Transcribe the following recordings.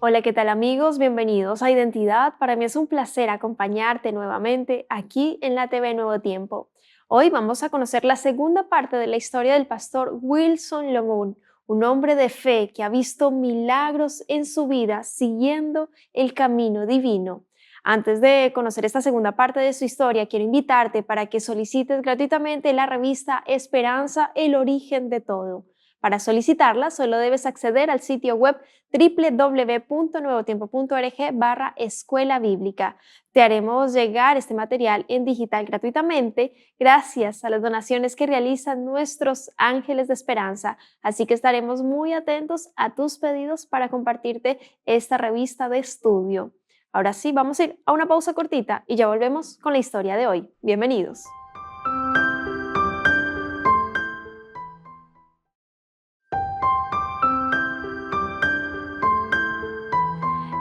Hola, ¿qué tal amigos? Bienvenidos a Identidad. Para mí es un placer acompañarte nuevamente aquí en la TV Nuevo Tiempo. Hoy vamos a conocer la segunda parte de la historia del pastor Wilson Longún, un hombre de fe que ha visto milagros en su vida siguiendo el camino divino. Antes de conocer esta segunda parte de su historia, quiero invitarte para que solicites gratuitamente la revista Esperanza, el origen de todo. Para solicitarla, solo debes acceder al sitio web www.nuevotiempo.org/escuela bíblica. Te haremos llegar este material en digital gratuitamente gracias a las donaciones que realizan nuestros ángeles de esperanza. Así que estaremos muy atentos a tus pedidos para compartirte esta revista de estudio. Ahora sí, vamos a ir a una pausa cortita y ya volvemos con la historia de hoy. Bienvenidos.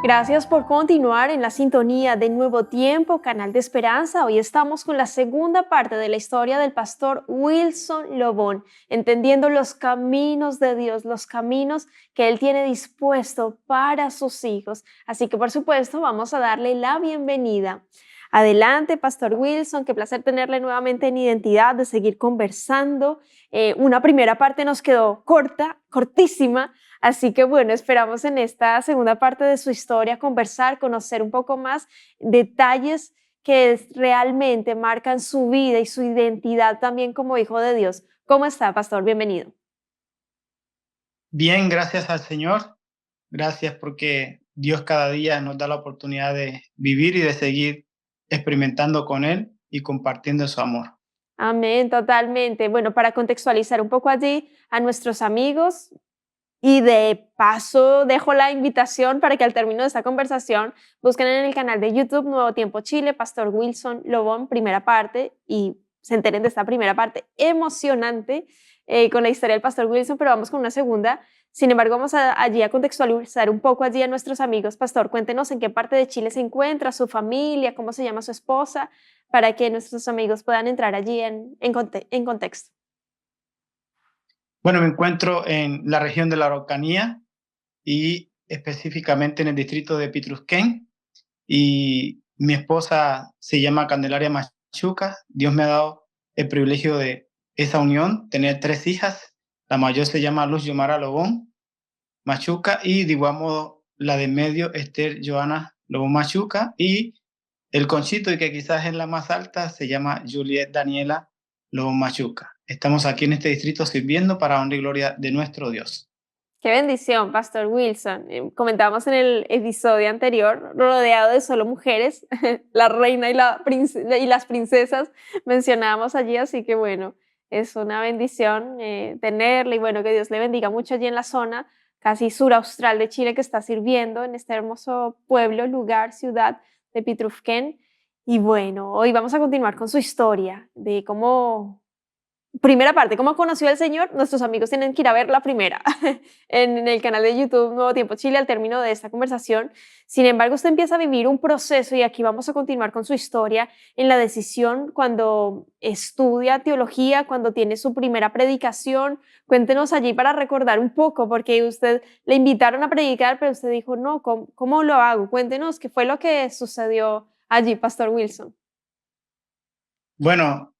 Gracias por continuar en la sintonía de Nuevo Tiempo, Canal de Esperanza. Hoy estamos con la segunda parte de la historia del pastor Wilson Lobón, entendiendo los caminos de Dios, los caminos que Él tiene dispuesto para sus hijos. Así que, por supuesto, vamos a darle la bienvenida. Adelante, Pastor Wilson, qué placer tenerle nuevamente en Identidad, de seguir conversando. Una primera parte nos quedó cortísima, así que bueno, esperamos en esta segunda parte de su historia conversar, conocer un poco más detalles que realmente marcan su vida y su identidad también como hijo de Dios. ¿Cómo está, Pastor? Bienvenido. Bien, gracias al Señor. Gracias porque Dios cada día nos da la oportunidad de vivir y de seguir experimentando con Él y compartiendo su amor. Amén, totalmente. Bueno, para contextualizar un poco allí a nuestros amigos, y de paso dejo la invitación para que al término de esta conversación busquen en el canal de YouTube Nuevo Tiempo Chile, Pastor Wilson Lobón, primera parte, y se enteren de esta primera parte emocionante con la historia del Pastor Wilson, pero vamos con una segunda. Sin embargo, allí a contextualizar un poco allí a nuestros amigos. Pastor, cuéntenos en qué parte de Chile se encuentra, su familia, cómo se llama su esposa, para que nuestros amigos puedan entrar allí en contexto. Bueno, me encuentro en la región de la Araucanía y específicamente en el distrito de Pitrusquén. Y mi esposa se llama Candelaria Machuca. Dios me ha dado el privilegio de esa unión, tener 3 hijas. La mayor se llama Luz Yomara Lobón Machuca y de igual modo la de medio, Esther Joana Lobo Machuca, y el conchito, y que quizás es la más alta, se llama Juliet Daniela Lobo Machuca. Estamos aquí en este distrito sirviendo para honra y gloria de nuestro Dios. Qué bendición, Pastor Wilson. Comentábamos en el episodio anterior, rodeado de solo mujeres, la reina y las princesas mencionábamos allí, así que bueno, es una bendición tenerla y bueno, que Dios le bendiga mucho allí en la zona casi sur austral de Chile que está sirviendo en este hermoso pueblo, lugar, ciudad de Pitrufquén. Y bueno, hoy vamos a continuar con su historia de cómo. Primera parte, ¿cómo conoció al Señor? Nuestros amigos tienen que ir a ver la primera en el canal de YouTube Nuevo Tiempo Chile al término de esta conversación. Sin embargo, usted empieza a vivir un proceso y aquí vamos a continuar con su historia en la decisión cuando estudia teología, cuando tiene su primera predicación. Cuéntenos allí para recordar un poco, porque usted le invitaron a predicar, pero usted dijo, no, ¿cómo lo hago? Cuéntenos qué fue lo que sucedió allí, Pastor Wilson. Bueno,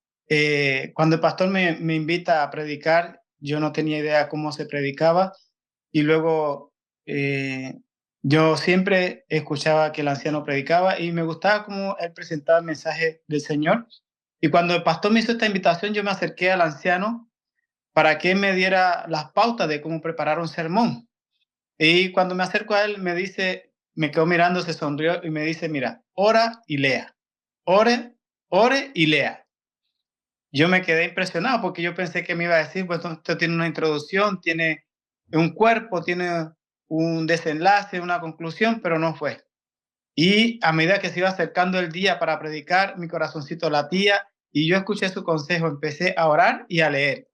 cuando el pastor me invita a predicar, yo no tenía idea cómo se predicaba, y luego yo siempre escuchaba que el anciano predicaba y me gustaba cómo él presentaba el mensaje del Señor. Y cuando el pastor me hizo esta invitación, yo me acerqué al anciano para que él me diera las pautas de cómo preparar un sermón. Y cuando me acerco a él, me dice, me quedó mirando, se sonrió y me dice, mira, ora y lea, ore, ore y lea. Yo me quedé impresionado porque yo pensé que me iba a decir, pues esto tiene una introducción, tiene un cuerpo, tiene un desenlace, una conclusión, pero no fue. Y a medida que se iba acercando el día para predicar, mi corazoncito latía y yo escuché su consejo, empecé a orar y a leer.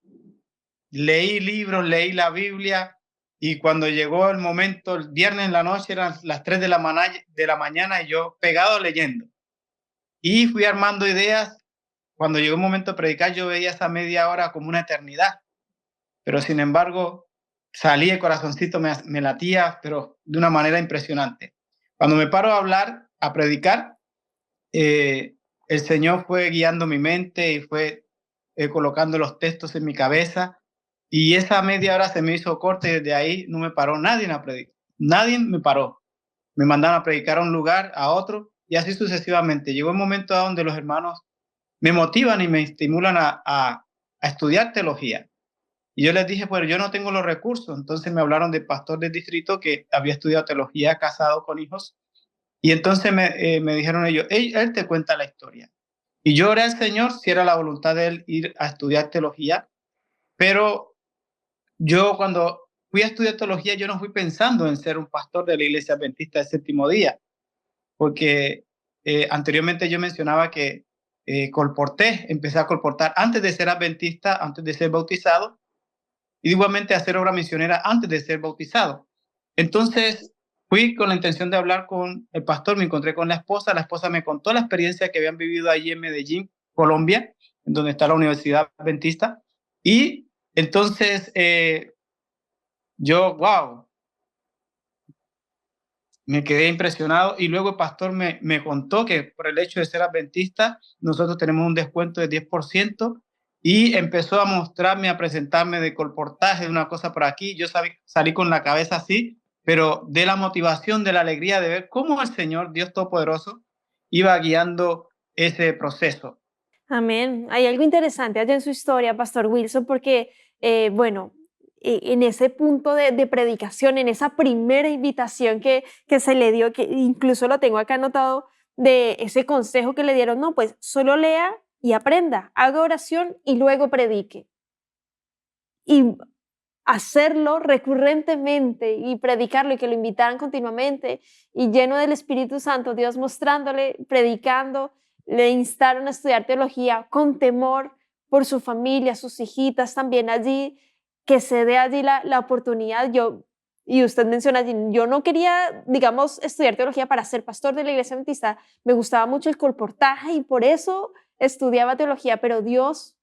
Leí libros, leí la Biblia, y cuando llegó el momento, el viernes en la noche, eran las 3 de la mañana y yo pegado leyendo. Y fui armando ideas. Cuando llegó el momento de predicar, yo veía esa media hora como una eternidad, pero sin embargo, salí, el corazoncito me latía, pero de una manera impresionante. Cuando me paro a hablar, a predicar, el Señor fue guiando mi mente y fue colocando los textos en mi cabeza. Y esa media hora se me hizo corta y desde ahí no me paró nadie a predicar. Nadie me paró. Me mandaron a predicar a un lugar, a otro, y así sucesivamente. Llegó un momento donde los hermanos me motivan y me estimulan a estudiar teología. Y yo les dije, pues yo no tengo los recursos. Entonces me hablaron del pastor del distrito que había estudiado teología, casado con hijos. Y entonces me dijeron ellos, él te cuenta la historia. Y yo oré al Señor si era la voluntad de él ir a estudiar teología. Pero yo cuando fui a estudiar teología, yo no fui pensando en ser un pastor de la iglesia adventista del séptimo día. Porque anteriormente yo mencionaba que empecé a colportar antes de ser adventista, antes de ser bautizado, y igualmente hacer obra misionera antes de ser bautizado. Entonces fui con la intención de hablar con el pastor, me encontré con la esposa me contó la experiencia que habían vivido allí en Medellín, Colombia, en donde está la Universidad Adventista, y entonces yo, wow, me quedé impresionado y luego el pastor me contó que por el hecho de ser adventista, nosotros tenemos un descuento de 10% y empezó a mostrarme, a presentarme de colportaje, de una cosa por aquí. Yo salí con la cabeza así, pero de la motivación, de la alegría de ver cómo el Señor, Dios Todopoderoso, iba guiando ese proceso. Amén. Hay algo interesante allá en su historia, Pastor Wilson, porque, bueno, en ese punto de predicación, en esa primera invitación que se le dio, que incluso lo tengo acá anotado, de ese consejo que le dieron, no, pues solo lea y aprenda, haga oración y luego predique. Y hacerlo recurrentemente y predicarlo y que lo invitaran continuamente y lleno del Espíritu Santo, Dios mostrándole, predicando, le instaron a estudiar teología con temor por su familia, sus hijitas también allí, que se dé allí la oportunidad. Y usted menciona allí, yo no quería, digamos, estudiar teología para ser pastor de la iglesia adventista, me gustaba mucho el colportaje y por eso estudiaba teología, pero Dios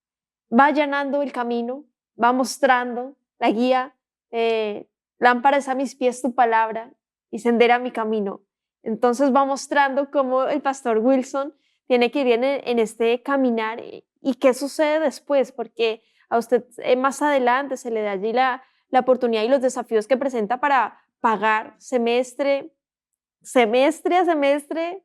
va allanando el camino, va mostrando la guía, lámpara es a mis pies tu palabra y sendera mi camino. Entonces va mostrando cómo el pastor Wilson tiene que ir en este caminar y qué sucede después, porque a usted más adelante se le da allí la oportunidad y los desafíos que presenta para pagar semestre a semestre,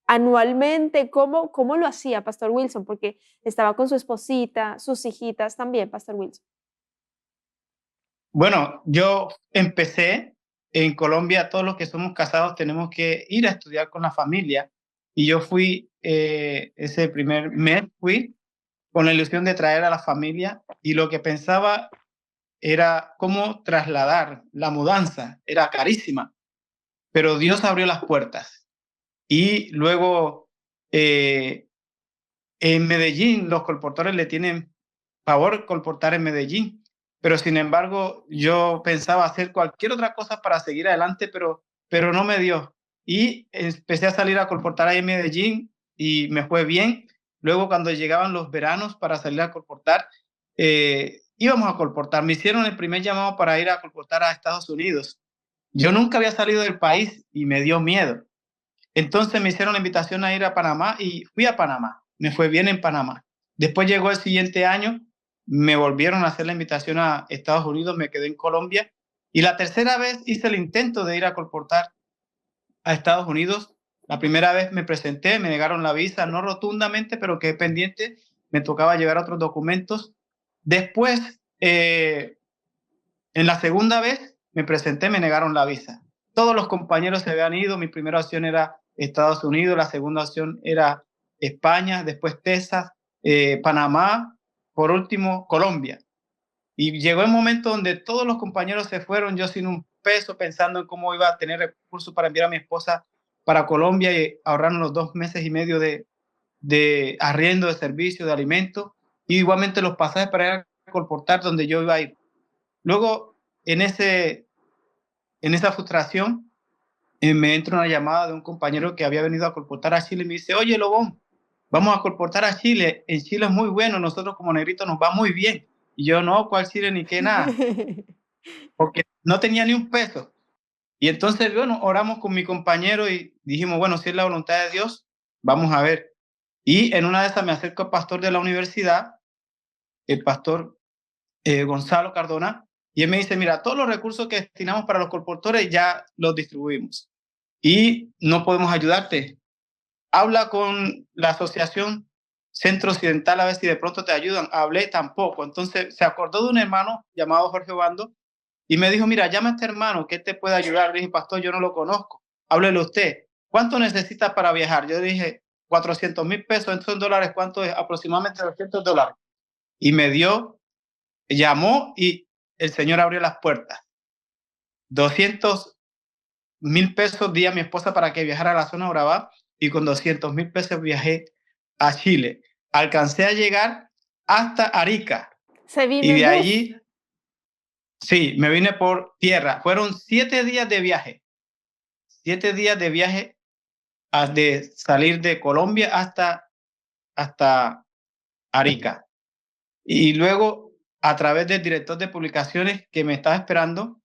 anualmente. ¿Cómo lo hacía Pastor Wilson? Porque estaba con su esposita, sus hijitas también, Pastor Wilson. Bueno, yo empecé en Colombia, todos los que somos casados tenemos que ir a estudiar con la familia y yo fui, ese primer mes fui con la ilusión de traer a la familia y lo que pensaba era cómo trasladar la mudanza, era carísima, pero Dios abrió las puertas y luego en Medellín los colportores le tienen favor colportar en Medellín, pero sin embargo yo pensaba hacer cualquier otra cosa para seguir adelante, pero no me dio. Y empecé a salir a colportar ahí en Medellín y me fue bien. Luego cuando llegaban los veranos para salir a colportar, íbamos a colportar. Me hicieron el primer llamado para ir a colportar a Estados Unidos. Yo nunca había salido del país y me dio miedo. Entonces me hicieron la invitación a ir a Panamá y fui a Panamá. Me fue bien en Panamá. Después llegó el siguiente año, me volvieron a hacer la invitación a Estados Unidos, me quedé en Colombia. Y la tercera vez hice el intento de ir a colportar a Estados Unidos. La primera vez me presenté, me negaron la visa, no rotundamente, pero quedé pendiente. Me tocaba llevar otros documentos. Después, en la segunda vez, me presenté, me negaron la visa. Todos los compañeros se habían ido. Mi primera opción era Estados Unidos, la segunda opción era España, después Texas, Panamá, por último Colombia. Y llegó el momento donde todos los compañeros se fueron, yo sin un peso, pensando en cómo iba a tener recursos para enviar a mi esposa para Colombia y ahorrarnos los 2 meses y medio de arriendo, de servicio, de alimento, y igualmente los pasajes para ir a colportar donde yo iba a ir. Luego, en esa frustración, me entra una llamada de un compañero que había venido a colportar a Chile y me dice, oye, Lobón, vamos a colportar a Chile. En Chile es muy bueno, nosotros como negritos nos va muy bien. Y yo, no, ¿cuál Chile ni qué nada? Porque no tenía ni un peso. Y entonces, bueno, oramos con mi compañero y dijimos, bueno, si es la voluntad de Dios, vamos a ver. Y en una de esas me acerco al pastor de la universidad, el pastor Gonzalo Cardona, y él me dice, mira, todos los recursos que destinamos para los colportores ya los distribuimos y no podemos ayudarte. Habla con la asociación Centro Occidental a ver si de pronto te ayudan. Hablé tampoco. Entonces se acordó de un hermano llamado Jorge Obando y me dijo, mira, llama a este hermano que él te puede ayudar. Le dije, pastor, yo no lo conozco. Háblele usted. ¿Cuánto necesitas para viajar? Yo dije, 400,000 pesos. En esos dólares, ¿cuánto es? Aproximadamente $200. Y me dio, llamó y el señor abrió las puertas. 200,000 pesos di a mi esposa para que viajara a la zona de Urabá y con 200,000 pesos viajé a Chile. Alcancé a llegar hasta Arica Se vino y en de bus. allí, sí, me vine por tierra. Fueron 7 días de viaje. 7 días de viaje de salir de Colombia hasta Arica. Y luego, a través del director de publicaciones que me estaba esperando,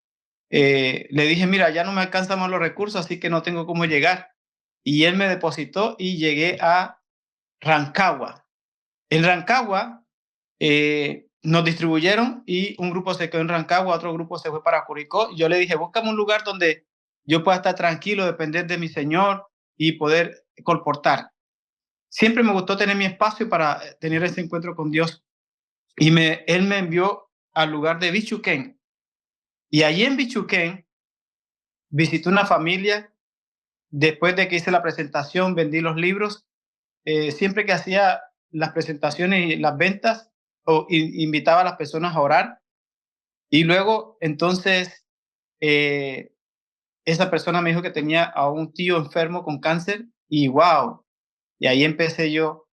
le dije, mira, ya no me alcanzan más los recursos, así que no tengo cómo llegar. Y él me depositó y llegué a Rancagua. En Rancagua nos distribuyeron y un grupo se quedó en Rancagua, otro grupo se fue para Curicó. Yo le dije, búscame un lugar donde yo pueda estar tranquilo, depender de mi Señor y poder colportar. Siempre me gustó tener mi espacio para tener ese encuentro con Dios. Y él me envió al lugar de Bichuquén. Y allí en Bichuquén visité una familia. Después de que hice la presentación, vendí los libros. Siempre que hacía las presentaciones y las ventas, invitaba a las personas a orar. Y luego, entonces, esa persona me dijo que tenía a un tío enfermo con cáncer y wow. Y ahí empecé yo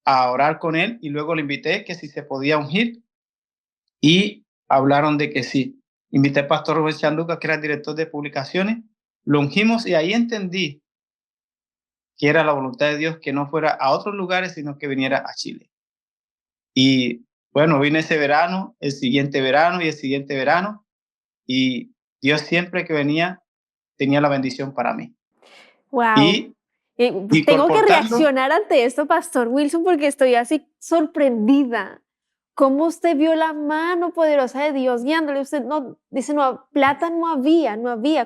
a orar con él y luego le invité que si se podía ungir y hablaron de que sí. Invité al pastor Rubén Chanduca, que era el director de publicaciones, lo ungimos y ahí entendí que era la voluntad de Dios que no fuera a otros lugares, sino que viniera a Chile. Y bueno, vine ese verano, el siguiente verano y el siguiente verano, y Dios siempre que venía tenía la bendición para mí. Wow. Y, y Tengo que colportando, reaccionar ante esto, Pastor Wilson, porque estoy así sorprendida. ¿Cómo usted vio la mano poderosa de Dios guiándole? Usted no, dice, no, plata no había.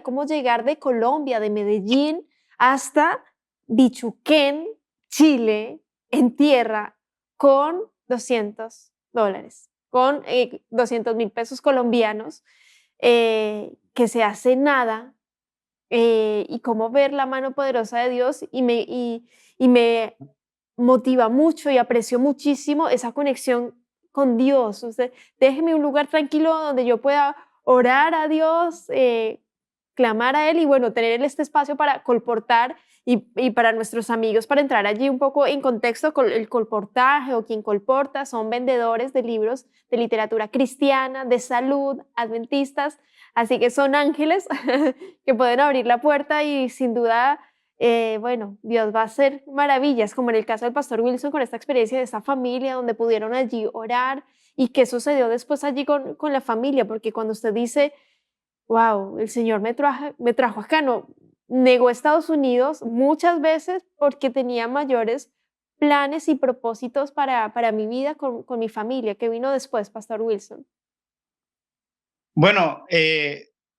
¿Cómo llegar de Colombia, de Medellín, hasta Bichuquén, Chile, en tierra, con $200, con 200,000 pesos colombianos, que se hace nada? Y cómo ver la mano poderosa de Dios y me motiva mucho y aprecio muchísimo esa conexión con Dios. Usted, déjeme un lugar tranquilo donde yo pueda orar a Dios, clamar a Él y bueno, tener este espacio para colportar y para nuestros amigos, para entrar allí un poco en contexto con el colportaje o quien colporta, son vendedores de libros de literatura cristiana, de salud, adventistas, así que son ángeles que pueden abrir la puerta y sin duda, bueno, Dios va a hacer maravillas, como en el caso del pastor Wilson con esta experiencia de esta familia donde pudieron allí orar y qué sucedió después allí con la familia, porque cuando usted dice, wow, el Señor me trajo acá, no, negó Estados Unidos muchas veces porque tenía mayores planes y propósitos para mi vida con mi familia, que vino después, Pastor Wilson. bueno,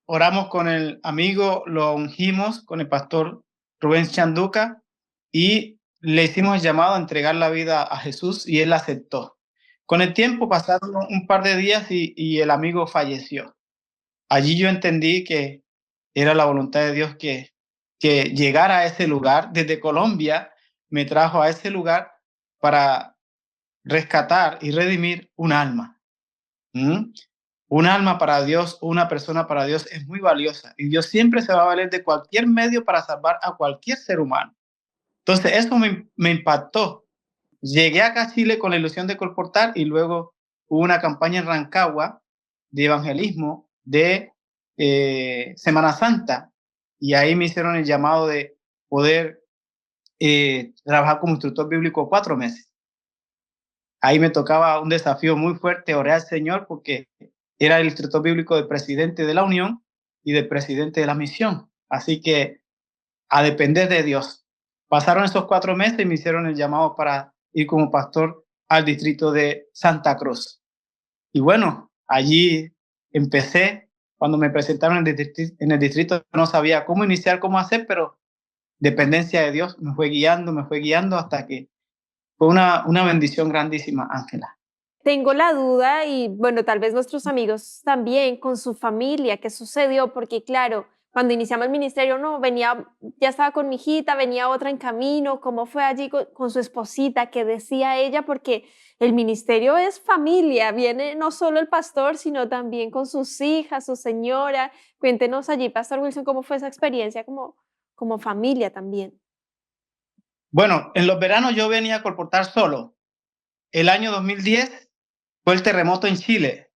oramos con el amigo, lo ungimos con el pastor Rubén Chanduca y le hicimos el llamado a entregar la vida a Jesús y él aceptó. Con el tiempo pasaron un par de días y el amigo falleció. Allí yo entendí que era la voluntad de Dios que llegara a ese lugar. Desde Colombia me trajo a ese lugar para rescatar y redimir un alma. ¿Mm? Un alma para Dios, una persona para Dios es muy valiosa y Dios siempre se va a valer de cualquier medio para salvar a cualquier ser humano. Entonces eso me impactó. Llegué acá a Chile con la ilusión de colportar y luego hubo una campaña en Rancagua de evangelismo de Semana Santa y ahí me hicieron el llamado de poder trabajar como instructor bíblico 4 meses. ahí me tocaba un desafío muy fuerte, oré al Señor porque era el instructor bíblico del presidente de la Unión y del presidente de la misión. Así que a depender de Dios. Pasaron esos 4 meses y me hicieron el llamado para ir como pastor al distrito de Santa Cruz. Y bueno, allí empecé. Cuando me presentaron en el distrito, no sabía cómo iniciar, cómo hacer, pero dependencia de Dios me fue guiando hasta que fue una bendición grandísima, Ángela. Tengo la duda y bueno, tal vez nuestros amigos también con su familia, ¿qué sucedió? Porque claro, cuando iniciamos el ministerio, no, venía, ya estaba con mi hijita, venía otra en camino, ¿cómo fue allí con su esposita? ¿Qué decía ella? Porque el ministerio es familia, viene no solo el pastor, sino también con sus hijas, su señora. Cuéntenos allí, Pastor Wilson, cómo fue esa experiencia como familia también. Bueno, en los veranos yo venía a colportar solo. El año 2010 fue el terremoto en Chile.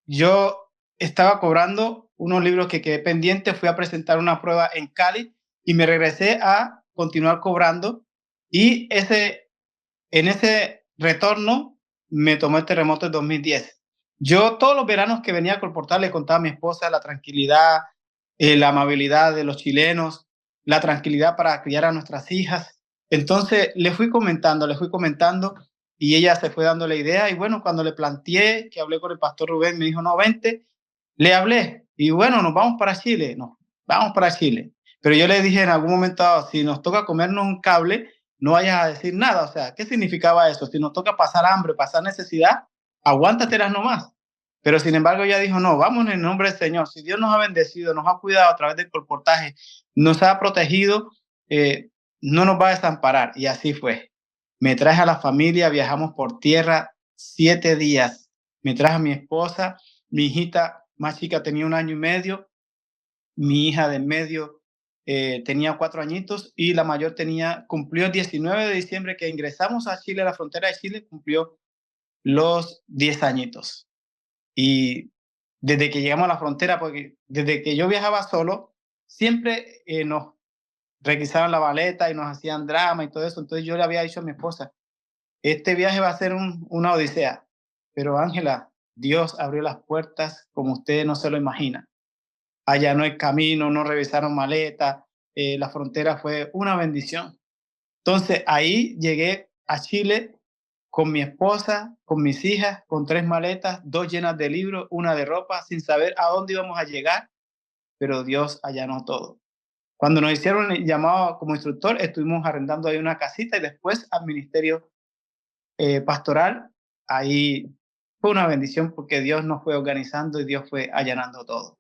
Yo estaba cobrando unos libros que quedé pendiente, fui a presentar una prueba en Cali y me regresé a continuar cobrando. Y en ese retorno me tomó el terremoto en 2010. Yo todos los veranos que venía a Colportar le contaba a mi esposa la tranquilidad, la amabilidad de los chilenos, la tranquilidad para criar a nuestras hijas. Entonces le fui comentando y ella se fue dando la idea. Y bueno, cuando le planteé que hablé con el pastor Rubén, me dijo, no, vente, le hablé. Y bueno, nos vamos para Chile, no, vamos para Chile. Pero yo le dije en algún momento, si nos toca comernos un cable, no vayas a decir nada. O sea, ¿qué significaba eso? Si nos toca pasar hambre, pasar necesidad, aguántatelas nomás. Pero sin embargo ella dijo, no, vamos en el nombre del Señor. Si Dios nos ha bendecido, nos ha cuidado a través del colportaje, nos ha protegido, no nos va a desamparar. Y así fue. Me traje a la familia, viajamos por tierra 7 días. Me traje a mi esposa, mi hijita más chica tenía 1 año y medio, mi hija de en medio tenía 4 añitos y la mayor cumplió el 19 de diciembre que ingresamos a Chile, a la frontera de Chile, cumplió los 10 añitos. Y desde que llegamos a la frontera, porque desde que yo viajaba solo, siempre nos requisaban la maleta y nos hacían drama y todo eso. Entonces yo le había dicho a mi esposa, este viaje va a ser una odisea, pero Ángela, Dios abrió las puertas como usted no se lo imagina. Allá no hay camino, no revisaron maleta, la frontera fue una bendición. Entonces ahí llegué a Chile con mi esposa, con mis hijas, con 3 maletas, 2 llenas de libros, una de ropa, sin saber a dónde íbamos a llegar, pero Dios allanó todo. Cuando nos hicieron el llamado como instructor, estuvimos arrendando ahí una casita y después al ministerio pastoral. Ahí fue una bendición porque Dios nos fue organizando y Dios fue allanando todo.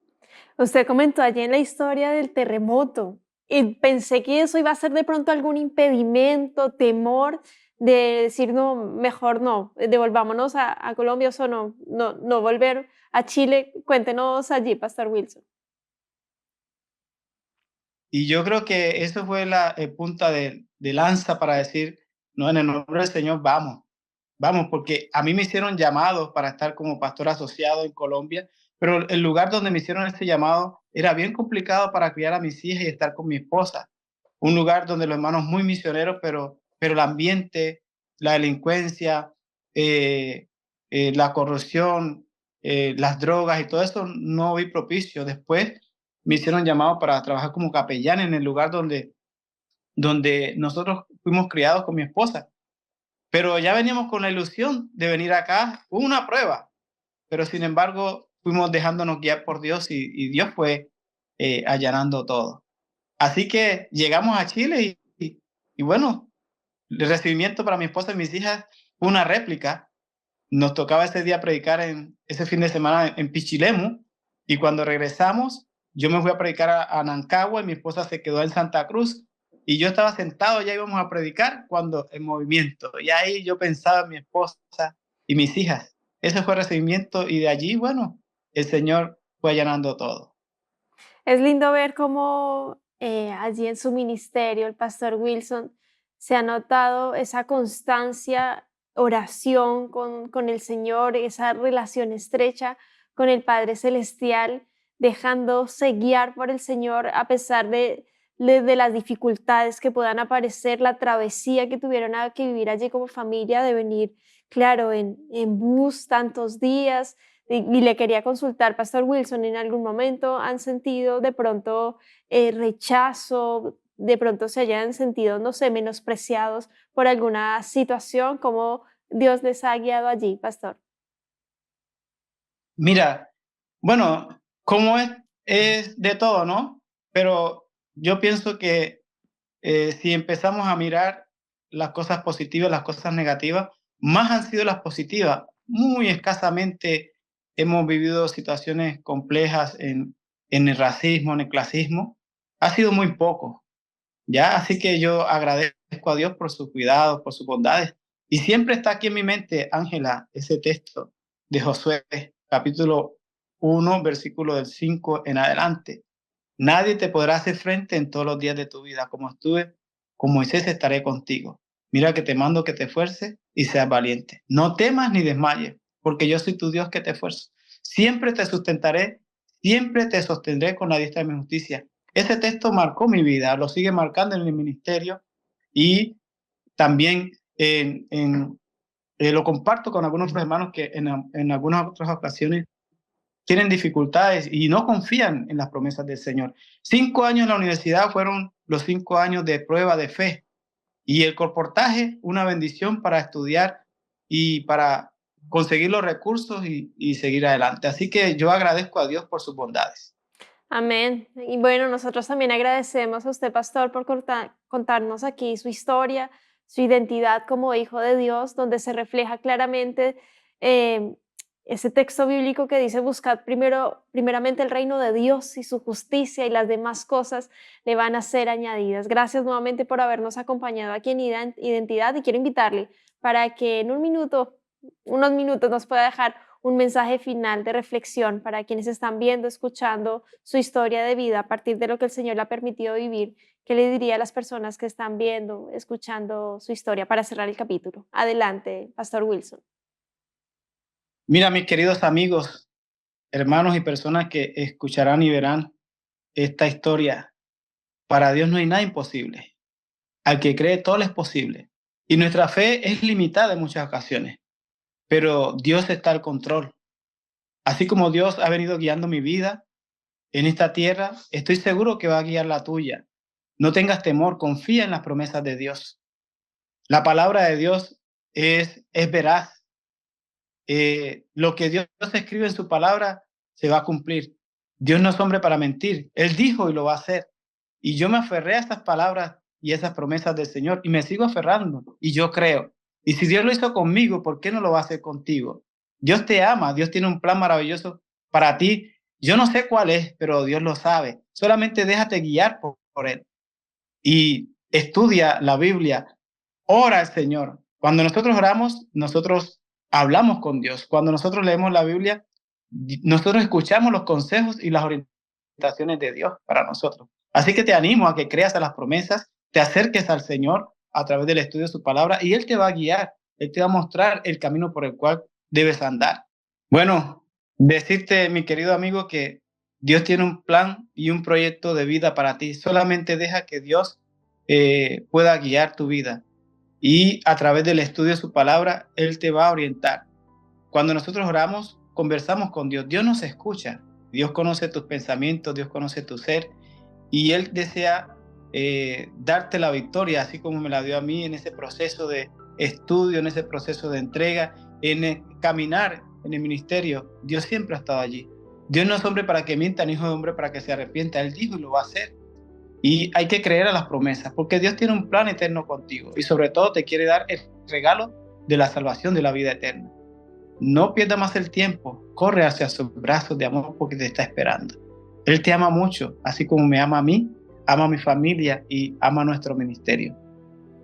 Usted comentó allí en la historia del terremoto y pensé que eso iba a ser de pronto algún impedimento, temor de decir, no, mejor no, devolvámonos a Colombia o no volver a Chile. Cuéntenos allí, Pastor Wilson. Y yo creo que eso fue la punta de lanza para decir, no, en el nombre del Señor, vamos, vamos, porque a mí me hicieron llamados para estar como pastor asociado en Colombia, pero el lugar donde me hicieron ese llamado era bien complicado para criar a mis hijas y estar con mi esposa. Un lugar donde los hermanos muy misioneros, pero el ambiente, la delincuencia, la corrupción, las drogas y todo eso no vi propicio. Después me hicieron llamado para trabajar como capellán en el lugar donde nosotros fuimos criados con mi esposa. Pero ya veníamos con la ilusión de venir acá. Hubo una prueba, pero sin embargo fuimos dejándonos guiar por Dios y Dios fue allanando todo. Así que llegamos a Chile y bueno, el recibimiento para mi esposa y mis hijas fue una réplica. Nos tocaba ese día predicar ese fin de semana en Pichilemu y cuando regresamos yo me fui a predicar a Nancagua y mi esposa se quedó en Santa Cruz y yo estaba sentado, ya íbamos a predicar cuando en movimiento y ahí yo pensaba en mi esposa y mis hijas. Ese fue el recibimiento y de allí, bueno, el Señor fue allanando todo. Es lindo ver cómo allí en su ministerio, el Pastor Wilson, se ha notado esa constancia, oración con el Señor, esa relación estrecha con el Padre Celestial, dejándose guiar por el Señor a pesar de las dificultades que puedan aparecer, la travesía que tuvieron que vivir allí como familia, de venir claro, en bus tantos días. Y le quería consultar, Pastor Wilson, ¿en algún momento han sentido de pronto rechazo, de pronto se hayan sentido, no sé, menospreciados por alguna situación? ¿Cómo Dios les ha guiado allí, Pastor? Mira, bueno, como es de todo, ¿no? Pero yo pienso que si empezamos a mirar las cosas positivas, las cosas negativas, más han sido las positivas. Muy escasamente hemos vivido situaciones complejas en el racismo, en el clasismo. Ha sido muy poco, ¿ya? Así que yo agradezco a Dios por sus cuidados, por sus bondades. Y siempre está aquí en mi mente, Ángela, ese texto de Josué, capítulo 1, versículo del 5 en adelante. Nadie te podrá hacer frente en todos los días de tu vida. Como estuve con Moisés, estaré contigo. Mira que te mando que te esfuerces y seas valiente. No temas ni desmayes, porque yo soy tu Dios que te esfuerzo. Siempre te sustentaré, siempre te sostendré con la diestra de mi justicia. Ese texto marcó mi vida, lo sigue marcando en mi ministerio y también lo comparto con algunos otros hermanos que en algunas otras ocasiones tienen dificultades y no confían en las promesas del Señor. 5 años en la universidad fueron los 5 años de prueba de fe y el colportaje, una bendición para estudiar y para conseguir los recursos y seguir adelante. Así que yo agradezco a Dios por sus bondades. Amén. Y bueno, nosotros también agradecemos a usted, pastor, por contarnos aquí su historia, su identidad como hijo de Dios, donde se refleja claramente eh, ese texto bíblico que dice: buscad primeramente el reino de Dios y su justicia, y las demás cosas le van a ser añadidas. Gracias nuevamente por habernos acompañado aquí en Identidad, y quiero invitarle para que en unos minutos nos pueda dejar un mensaje final de reflexión para quienes están viendo, escuchando su historia de vida a partir de lo que el Señor le ha permitido vivir. ¿Qué le diría a las personas que están viendo, escuchando su historia para cerrar el capítulo? Adelante, Pastor Wilson. Mira, mis queridos amigos, hermanos y personas que escucharán y verán esta historia, para Dios no hay nada imposible. Al que cree, todo le es posible. Y nuestra fe es limitada en muchas ocasiones, pero Dios está al control. Así como Dios ha venido guiando mi vida en esta tierra, estoy seguro que va a guiar la tuya. No tengas temor, confía en las promesas de Dios. La palabra de Dios es veraz. Lo que Dios escribe en su palabra se va a cumplir. Dios no es hombre para mentir. Él dijo y lo va a hacer. Y yo me aferré a esas palabras y esas promesas del Señor y me sigo aferrando y yo creo. Y si Dios lo hizo conmigo, ¿por qué no lo va a hacer contigo? Dios te ama, Dios tiene un plan maravilloso para ti. Yo no sé cuál es, pero Dios lo sabe. Solamente déjate guiar por Él y estudia la Biblia, ora al Señor. Cuando nosotros oramos, nosotros hablamos con Dios. Cuando nosotros leemos la Biblia, nosotros escuchamos los consejos y las orientaciones de Dios para nosotros. Así que te animo a que creas a las promesas, te acerques al Señor a través del estudio de su palabra y Él te va a guiar, Él te va a mostrar el camino por el cual debes andar. Bueno, decirte, mi querido amigo, que Dios tiene un plan y un proyecto de vida para ti. Solamente deja que Dios pueda guiar tu vida y a través del estudio de su palabra, Él te va a orientar. Cuando nosotros oramos, conversamos con Dios. Dios nos escucha. Dios conoce tus pensamientos, Dios conoce tu ser y Él desea darte la victoria, así como me la dio a mí en ese proceso de estudio, en ese proceso de entrega, en el caminar en el ministerio. Dios siempre ha estado allí. Dios no es hombre para que mienta, ni hijo de hombre para que se arrepienta. Él dijo y lo va a hacer. Y hay que creer a las promesas, porque Dios tiene un plan eterno contigo y sobre todo te quiere dar el regalo de la salvación, de la vida eterna. No pierda más el tiempo, corre hacia sus brazos de amor porque te está esperando. Él te ama mucho, así como me ama a mí, ama a mi familia y ama a nuestro ministerio.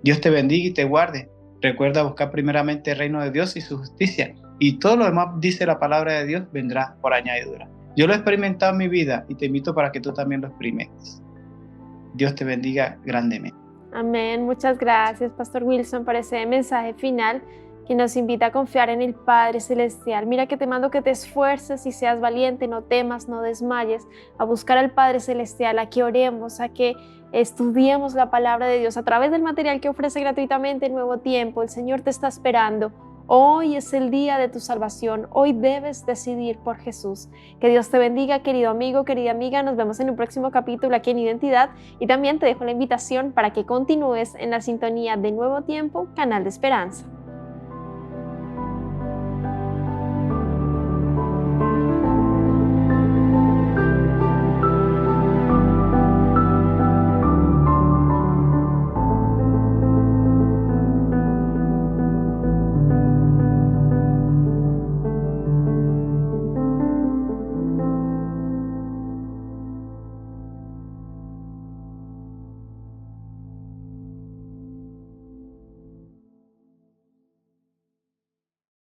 Dios te bendiga y te guarde. Recuerda buscar primeramente el reino de Dios y su justicia, y todo lo demás, dice la palabra de Dios, vendrá por añadidura. Yo lo he experimentado en mi vida y te invito para que tú también lo experimentes. Dios te bendiga grandemente. Amén. Muchas gracias, Pastor Wilson, por ese mensaje final que nos invita a confiar en el Padre Celestial. Mira que te mando que te esfuerces y seas valiente, no temas, no desmayes, a buscar al Padre Celestial, a que oremos, a que estudiemos la palabra de Dios a través del material que ofrece gratuitamente Nuevo Tiempo. El Señor te está esperando. Hoy es el día de tu salvación. Hoy debes decidir por Jesús. Que Dios te bendiga, querido amigo, querida amiga. Nos vemos en un próximo capítulo aquí en Identidad. Y también te dejo la invitación para que continúes en la sintonía de Nuevo Tiempo, Canal de Esperanza.